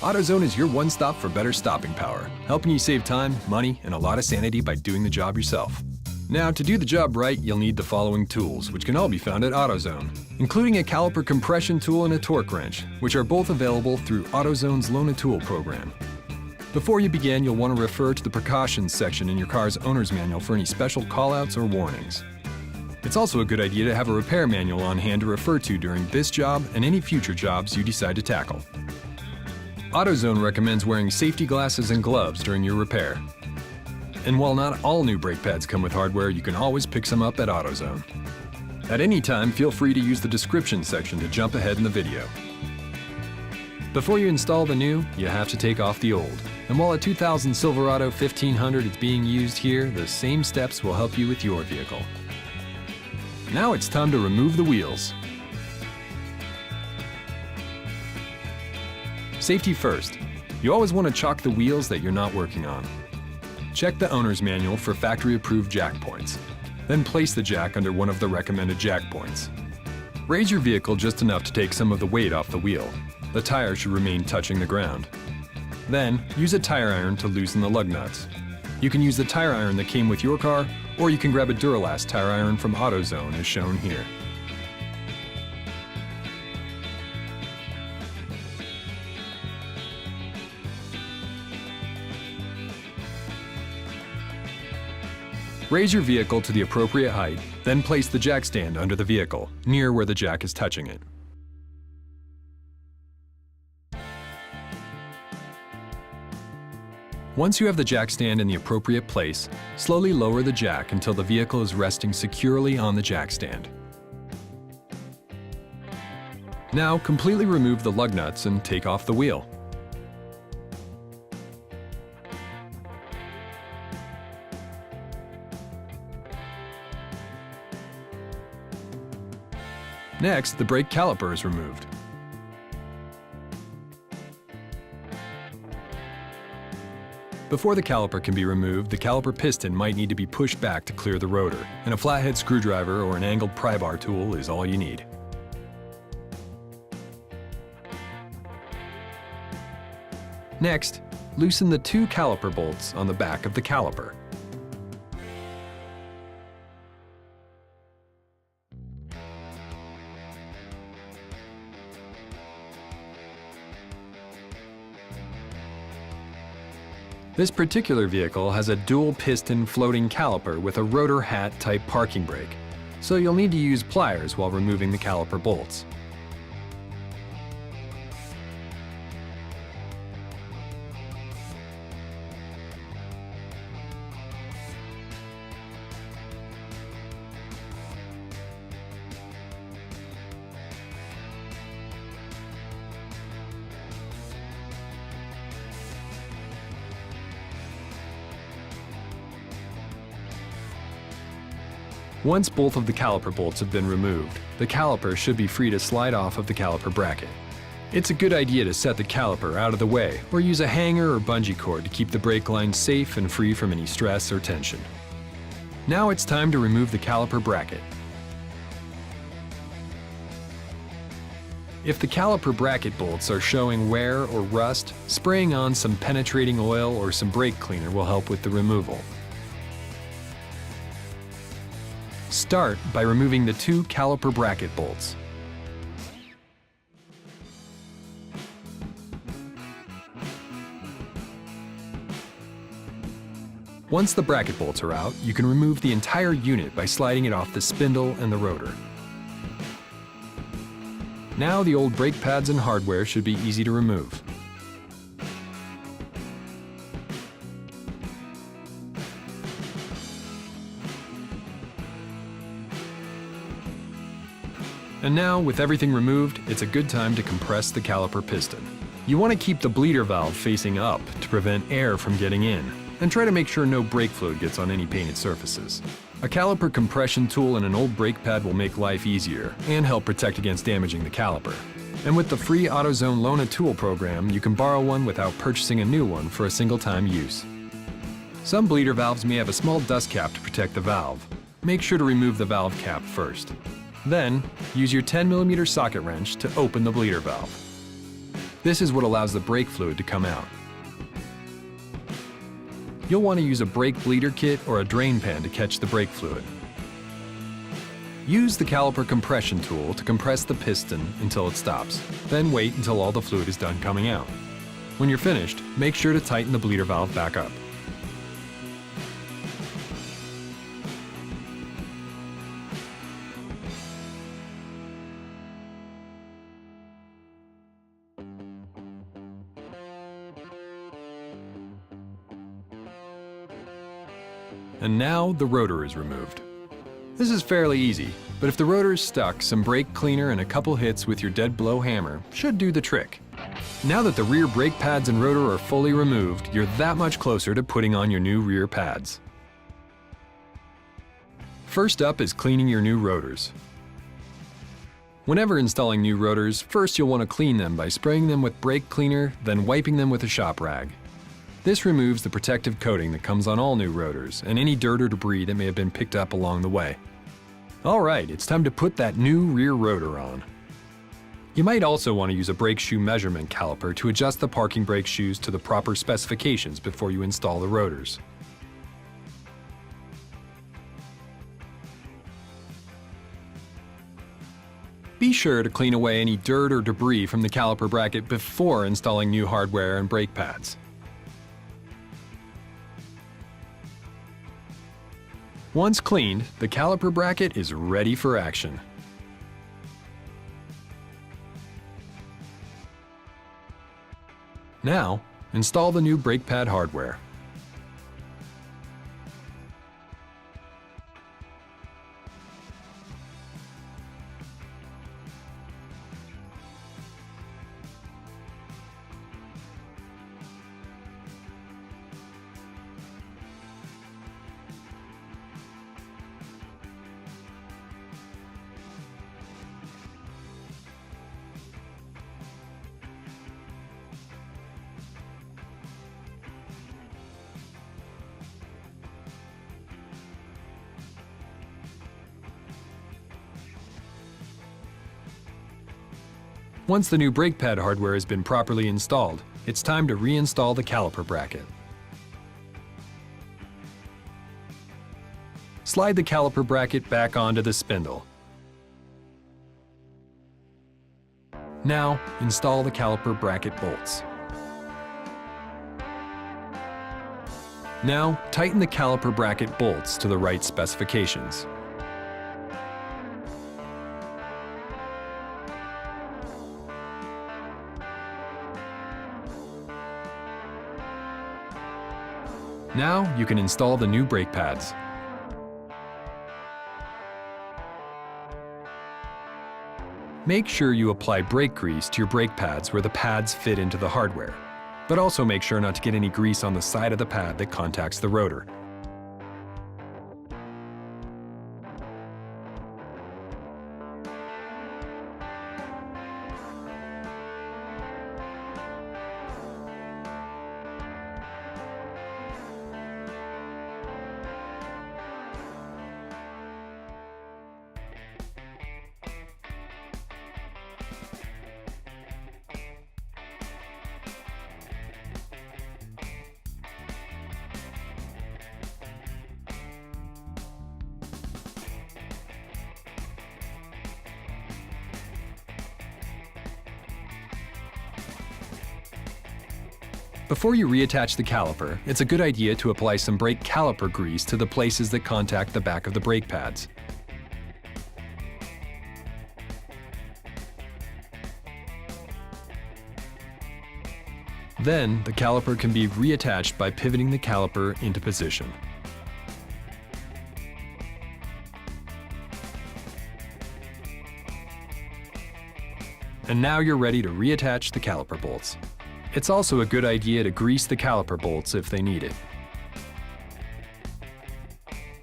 AutoZone is your one stop for better stopping power, helping you save time, money, and a lot of sanity by doing the job yourself. Now, to do the job right, you'll need the following tools, which can all be found at AutoZone, including a caliper compression tool and a torque wrench, which are both available through AutoZone's Loan a Tool program. Before you begin, you'll want to refer to the precautions section in your car's owner's manual for any special callouts or warnings. It's also a good idea to have a repair manual on hand to refer to during this job and any future jobs you decide to tackle. AutoZone recommends wearing safety glasses and gloves during your repair. And while not all new brake pads come with hardware, you can always pick some up at AutoZone. At any time, feel free to use the description section to jump ahead in the video. Before you install the new, you have to take off the old. And while a 2000 Silverado 1500 is being used here, the same steps will help you with your vehicle. Now it's time to remove the wheels. Safety first. You always want to chock the wheels that you're not working on. Check the owner's manual for factory-approved jack points. Then place the jack under one of the recommended jack points. Raise your vehicle just enough to take some of the weight off the wheel. The tire should remain touching the ground. Then, use a tire iron to loosen the lug nuts. You can use the tire iron that came with your car, or you can grab a Duralast tire iron from AutoZone as shown here. Raise your vehicle to the appropriate height, then place the jack stand under the vehicle, near where the jack is touching it. Once you have the jack stand in the appropriate place, slowly lower the jack until the vehicle is resting securely on the jack stand. Now, completely remove the lug nuts and take off the wheel. Next, the brake caliper is removed. Before the caliper can be removed, the caliper piston might need to be pushed back to clear the rotor, and a flathead screwdriver or an angled pry bar tool is all you need. Next, loosen the two caliper bolts on the back of the caliper. This particular vehicle has a dual piston floating caliper with a rotor hat type parking brake, so you'll need to use pliers while removing the caliper bolts. Once both of the caliper bolts have been removed, the caliper should be free to slide off of the caliper bracket. It's a good idea to set the caliper out of the way or use a hanger or bungee cord to keep the brake line safe and free from any stress or tension. Now it's time to remove the caliper bracket. If the caliper bracket bolts are showing wear or rust, spraying on some penetrating oil or some brake cleaner will help with the removal. Start by removing the two caliper bracket bolts. Once the bracket bolts are out, you can remove the entire unit by sliding it off the spindle and the rotor. Now the old brake pads and hardware should be easy to remove. And now, with everything removed, it's a good time to compress the caliper piston. You want to keep the bleeder valve facing up to prevent air from getting in, and try to make sure no brake fluid gets on any painted surfaces. A caliper compression tool and an old brake pad will make life easier and help protect against damaging the caliper. And with the free AutoZone Loan a Tool program, you can borrow one without purchasing a new one for a single-time use. Some bleeder valves may have a small dust cap to protect the valve. Make sure to remove the valve cap first. Then, use your 10mm socket wrench to open the bleeder valve. This is what allows the brake fluid to come out. You'll want to use a brake bleeder kit or a drain pan to catch the brake fluid. Use the caliper compression tool to compress the piston until it stops. Then wait until all the fluid is done coming out. When you're finished, make sure to tighten the bleeder valve back up. And now the rotor is removed. This is fairly easy, but if the rotor is stuck, some brake cleaner and a couple hits with your dead blow hammer should do the trick. Now that the rear brake pads and rotor are fully removed, you're that much closer to putting on your new rear pads. First up is cleaning your new rotors. Whenever installing new rotors, first you'll want to clean them by spraying them with brake cleaner, then wiping them with a shop rag. This removes the protective coating that comes on all new rotors and any dirt or debris that may have been picked up along the way. Alright, it's time to put that new rear rotor on. You might also want to use a brake shoe measurement caliper to adjust the parking brake shoes to the proper specifications before you install the rotors. Be sure to clean away any dirt or debris from the caliper bracket before installing new hardware and brake pads. Once cleaned, the caliper bracket is ready for action. Now, install the new brake pad hardware. Once the new brake pad hardware has been properly installed, it's time to reinstall the caliper bracket. Slide the caliper bracket back onto the spindle. Now, install the caliper bracket bolts. Now, tighten the caliper bracket bolts to the right specifications. Now you can install the new brake pads. Make sure you apply brake grease to your brake pads where the pads fit into the hardware, but also make sure not to get any grease on the side of the pad that contacts the rotor. Before you reattach the caliper, it's a good idea to apply some brake caliper grease to the places that contact the back of the brake pads. Then, the caliper can be reattached by pivoting the caliper into position. And now you're ready to reattach the caliper bolts. It's also a good idea to grease the caliper bolts if they need it.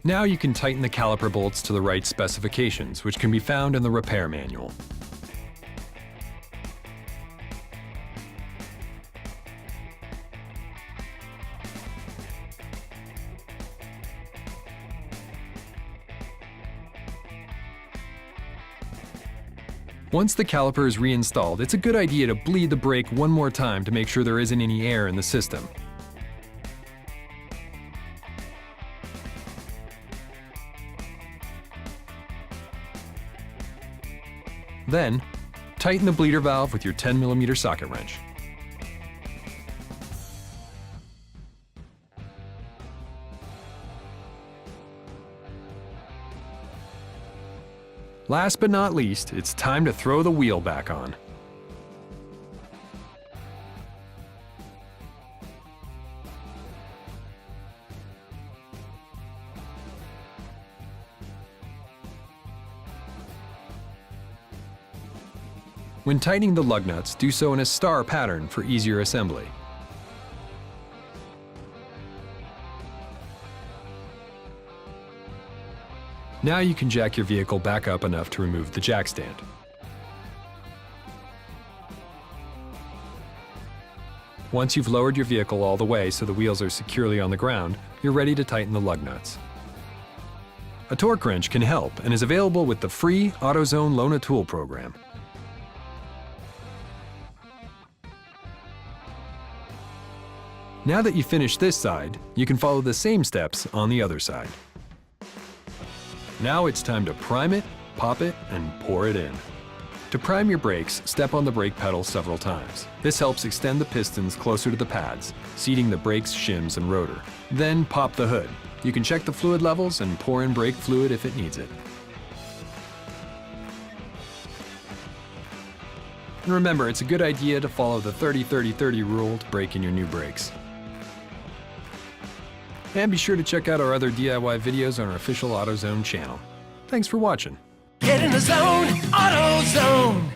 Now you can tighten the caliper bolts to the right specifications, which can be found in the repair manual. Once the caliper is reinstalled, it's a good idea to bleed the brake one more time to make sure there isn't any air in the system. Then, tighten the bleeder valve with your 10mm socket wrench. Last but not least, it's time to throw the wheel back on. When tightening the lug nuts, do so in a star pattern for easier assembly. Now you can jack your vehicle back up enough to remove the jack stand. Once you've lowered your vehicle all the way so the wheels are securely on the ground, you're ready to tighten the lug nuts. A torque wrench can help and is available with the free AutoZone Loan a Tool program. Now that you've finished this side, you can follow the same steps on the other side. Now it's time to prime it, pop it, and pour it in. To prime your brakes, step on the brake pedal several times. This helps extend the pistons closer to the pads, seating the brakes, shims, and rotor. Then pop the hood. You can check the fluid levels and pour in brake fluid if it needs it. And remember, it's a good idea to follow the 30-30-30 rule to brake in your new brakes. And be sure to check out our other DIY videos on our official AutoZone channel. Thanks for watching. Get in the zone, AutoZone.